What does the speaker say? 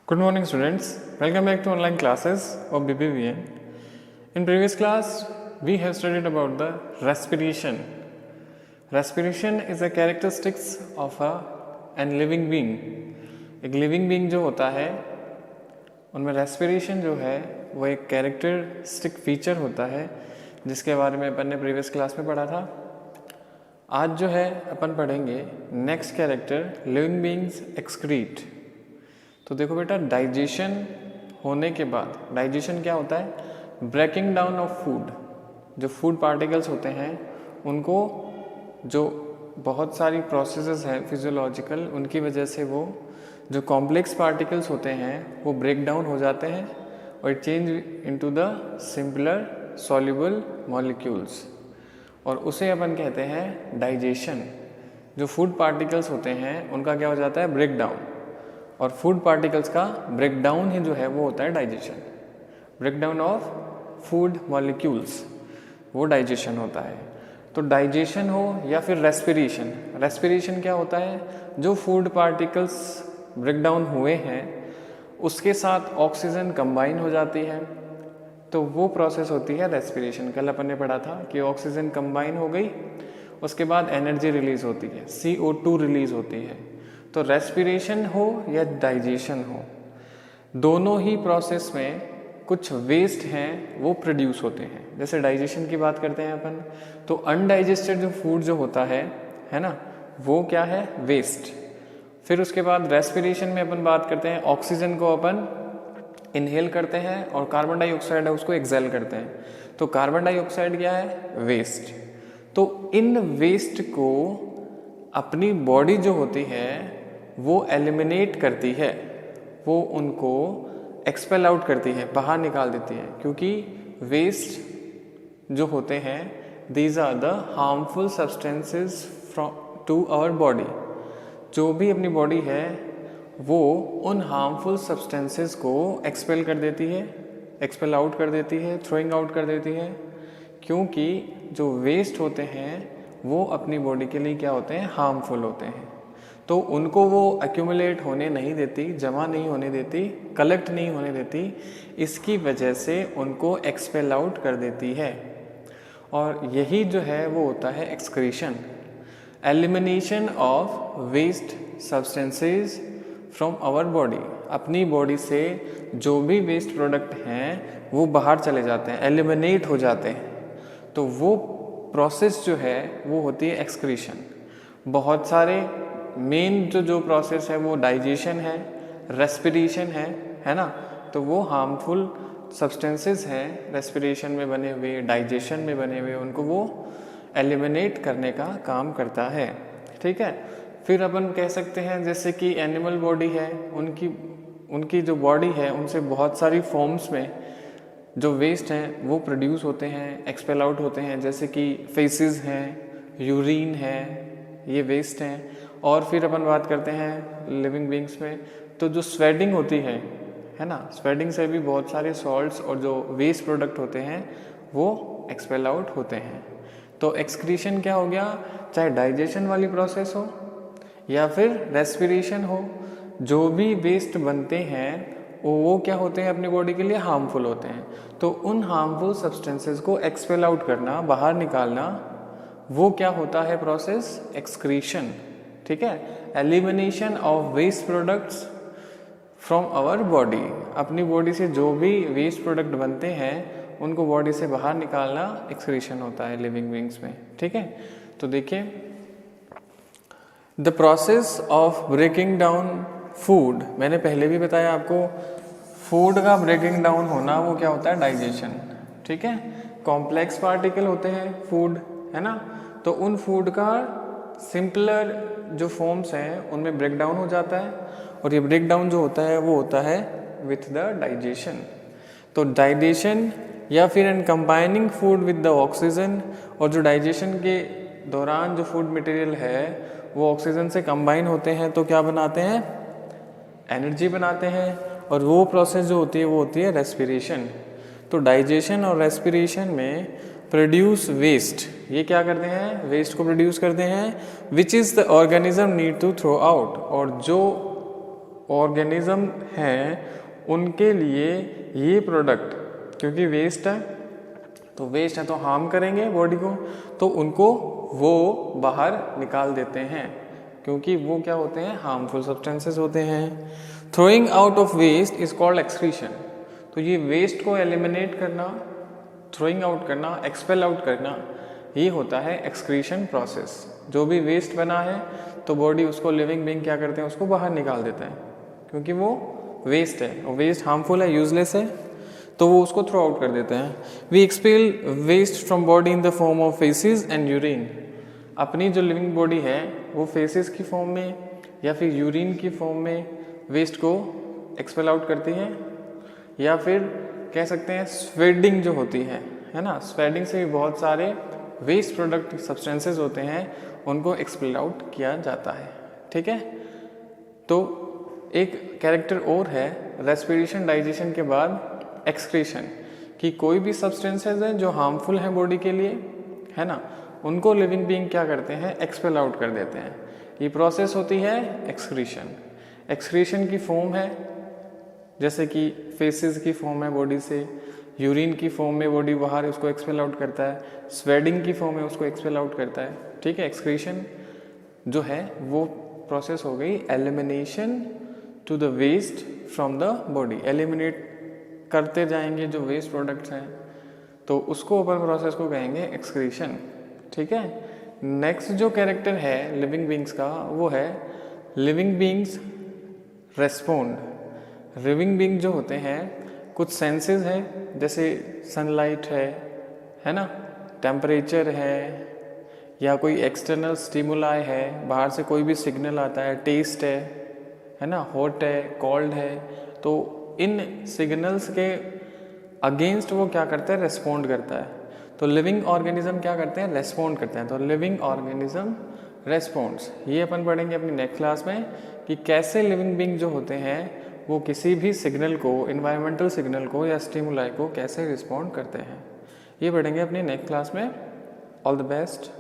Good morning students, welcome back to online classes of BBVN. In previous class, we have studied about the respiration. Respiration is a characteristics of an living being. एक living being जो होता है उनमें respiration जो है वो एक characteristic feature होता है जिसके बारे में अपन ने previous class में पढ़ा था. आज जो है अपन पढ़ेंगे next character living beings excrete. तो देखो बेटा, डाइजेशन होने के बाद, डाइजेशन क्या होता है? Breaking down of food. जो फूड पार्टिकल्स होते हैं उनको, जो बहुत सारी प्रोसेसेस हैं फिजियोलॉजिकल, उनकी वजह से वो जो कॉम्प्लेक्स पार्टिकल्स होते हैं वो ब्रेक डाउन हो जाते हैं और change into the simpler soluble molecules, और उसे अपन कहते हैं डाइजेशन. जो फूड पार्टिकल्स होते हैं उनका क्या हो जाता है? Break down. और फूड पार्टिकल्स का ब्रेक डाउन ही जो है वो होता है digestion. Break down of food molecules, वो डाइजेशन होता है. तो डाइजेशन हो या फिर रेस्पिरेशन. रेस्पिरेशन क्या होता है? जो फूड पार्टिकल्स ब्रेक डाउन हुए हैं उसके साथ ऑक्सीजन कंबाइन हो जाती है, तो वो प्रोसेस होती है रेस्पिरेशन. कल अपन ने पढ़ा था कि ऑक्सीजन कंबाइन हो गई, उसके बाद एनर्जी रिलीज होती है, CO2 रिलीज होती है. तो रेस्पिरेशन हो या डाइजेशन हो, दोनों ही प्रोसेस में कुछ वेस्ट हैं वो प्रोड्यूस होते हैं. जैसे डाइजेशन की बात करते हैं अपन, तो अनडाइजेस्टेड जो फूड जो होता है ना, वो क्या है? वेस्ट. फिर उसके बाद रेस्पिरेशन में अपन बात करते हैं, ऑक्सीजन को अपन इनहेल करते हैं और कार्बन डाइऑक्साइड है उसको एक्सेल करते हैं. तो कार्बन डाइऑक्साइड क्या है? वेस्ट. तो इन वेस्ट को अपनी बॉडी जो होती है वो एलिमिनेट करती है, वो उनको एक्सपेल आउट करती है, बाहर निकाल देती है. क्योंकि वेस्ट जो होते हैं, these are the harmful substances to our body. जो भी अपनी बॉडी है वो उन हार्मफुल सब्सटेंसेस को एक्सपेल कर देती है, एक्सपेल आउट कर देती है, थ्रोइंग आउट कर देती है. क्योंकि जो वेस्ट होते हैं वो अपनी बॉडी के लिए क्या होते हैं? हार्मफुल होते हैं. तो उनको वो एक्यूमुलेट होने नहीं देती, जमा नहीं होने देती, कलेक्ट नहीं होने देती. इसकी वजह से उनको एक्सपेल आउट कर देती है. और यही जो है वो होता है excretion, elimination of waste substances from our body. अपनी बॉडी से जो भी वेस्ट प्रोडक्ट हैं वो बाहर चले जाते हैं, एलिमिनेट हो जाते हैं. तो वो प्रोसेस जो है वो होती है एक्सक्रीशन. बहुत सारे मेन जो प्रोसेस है वो डाइजेशन है, रेस्पिरेशन है ना. तो वो हार्मफुल सब्सटेंसेस हैं रेस्पिरेशन में बने हुए, डाइजेशन में बने हुए, उनको वो एलिमिनेट करने का काम करता है. ठीक है. फिर अपन कह सकते हैं जैसे कि एनिमल बॉडी है, उनकी जो बॉडी है उनसे बहुत सारी फॉर्म्स में जो वेस्ट हैं वो प्रोड्यूस होते हैं, एक्सपेल आउट होते हैं. जैसे कि फेसिस हैं, यूरिन है, ये वेस्ट हैं. और फिर अपन बात करते हैं लिविंग बींग्स में, तो जो स्वेटिंग होती है ना, स्वेटिंग से भी बहुत सारे सॉल्ट्स और जो वेस्ट प्रोडक्ट होते हैं वो एक्सपेल आउट होते हैं. तो एक्सक्रीशन क्या हो गया? चाहे डाइजेशन वाली प्रोसेस हो या फिर रेस्पिरेशन हो, जो भी वेस्ट बनते हैं वो क्या होते हैं? अपनी बॉडी के लिए हार्मफुल होते हैं. तो उन हार्मफुल सब्सटेंसेस को एक्सपेल आउट करना, बाहर निकालना, वो क्या होता है? Process excretion. ठीक है. Elimination of waste products from our body. अपनी बॉडी से जो भी वेस्ट प्रोडक्ट बनते हैं उनको बॉडी से बाहर निकालना एक्सक्रीशन होता है लिविंग बींग्स में. ठीक है. तो देखिए, the process of breaking down food, मैंने पहले भी बताया आपको, फूड का ब्रेकिंग डाउन होना वो क्या होता है? डाइजेशन. ठीक है. कॉम्प्लेक्स पार्टिकल होते हैं फूड, है ना, तो उन फूड का सिंपलर जो फॉर्म्स हैं उनमें ब्रेक डाउन हो जाता है, और ये ब्रेक डाउन जो होता है वो होता है विथ द डाइजेशन. तो डाइजेशन या फिर an combining food with the oxygen, और जो डाइजेशन के दौरान जो फूड मटेरियल है वो ऑक्सीजन से कंबाइन होते हैं तो क्या बनाते हैं? एनर्जी बनाते हैं. और वो प्रोसेस जो होती है वो होती है रेस्पिरेशन. तो डाइजेशन और रेस्पिरेशन में प्रोड्यूस वेस्ट, ये क्या करते हैं? वेस्ट को प्रोड्यूस करते हैं, which is the organism need to throw out. और जो ऑर्गेनिज्म हैं उनके लिए ये प्रोडक्ट, क्योंकि वेस्ट है तो हार्म करेंगे बॉडी को, तो उनको वो बाहर निकाल देते हैं, क्योंकि वो क्या होते हैं, हार्मफुल सब्सटेंसेस होते हैं। Throwing out of waste is called excretion. तो ये वेस्ट को एलिमिनेट करना, थ्रोइंग आउट करना, एक्सपेल आउट करना, ये होता है एक्सक्रीशन प्रोसेस। जो भी वेस्ट बना है तो बॉडी उसको, लिविंग बीइंग क्या करते हैं, उसको बाहर निकाल देते हैं, क्योंकि वो वेस्ट है और वेस्ट हार्मफुल है, यूजलेस है, तो वो उसको थ्रो आउट कर देते हैं। We expel waste from body in the form of faeces and urine. अपनी जो लिविंग बॉडी है वो फेसिस की फॉर्म में या फिर यूरिन की फॉर्म में वेस्ट को एक्सपेल आउट करती है, या फिर कह सकते हैं स्वेडिंग जो होती है ना, स्वेडिंग से भी बहुत सारे वेस्ट प्रोडक्ट सब्सटेंसेस होते हैं, उनको एक्सपेल आउट किया जाता है। ठीक है, तो एक कैरेक्टर और है रेस्पिरेशन डाइजेशन के बाद एक्सक्रीशन, कि कोई भी सब्सटेंसेस हैं जो हार्मफुल हैं बॉडी के लिए, है ना, उनको लिविंग बीइंग क्या करते हैं, एक्सपेल आउट कर देते हैं। ये प्रोसेस होती है एक्सक्रीशन। एक्सक्रीशन की फॉर्म है, जैसे कि फेसेस की फॉर्म है बॉडी से, यूरिन की फॉर्म में बॉडी बाहर उसको एक्सपेल आउट करता है, स्वेडिंग की फॉर्म में उसको एक्सपेल आउट करता है। ठीक है, एक्सक्रीशन जो है वो प्रोसेस हो गई elimination to the waste from the body. Eliminate करते जाएंगे जो वेस्ट प्रोडक्ट्स हैं, तो उसको ऊपर प्रोसेस को कहेंगे एक्सक्रीशन। ठीक है, नेक्स्ट जो कैरेक्टर है लिविंग बीइंग्स का वो है living beings respond. Living being जो होते हैं कुछ सेंसेस हैं, जैसे सनलाइट है ना, टेम्परेचर है, या कोई एक्सटर्नल स्टिमुलाई है, बाहर से कोई भी सिग्नल आता है, टेस्ट है ना, हॉट है, कोल्ड है, तो इन सिग्नल्स के अगेंस्ट वो क्या करता है, रेस्पॉन्ड करता है। तो लिविंग ऑर्गेनिज्म क्या करते हैं, रेस्पॉन्ड करते हैं। तो लिविंग ऑर्गेनिज्म रेस्पॉन्ड्स, ये अपन पढ़ेंगे अपनी नेक्स्ट क्लास में कि कैसे लिविंग बीइंग जो होते हैं वो किसी भी सिग्नल को, इन्वायरमेंटल सिग्नल को या स्टिमुलाई को कैसे रिस्पॉन्ड करते हैं, ये पढ़ेंगे अपनी नेक्स्ट क्लास में। All the best.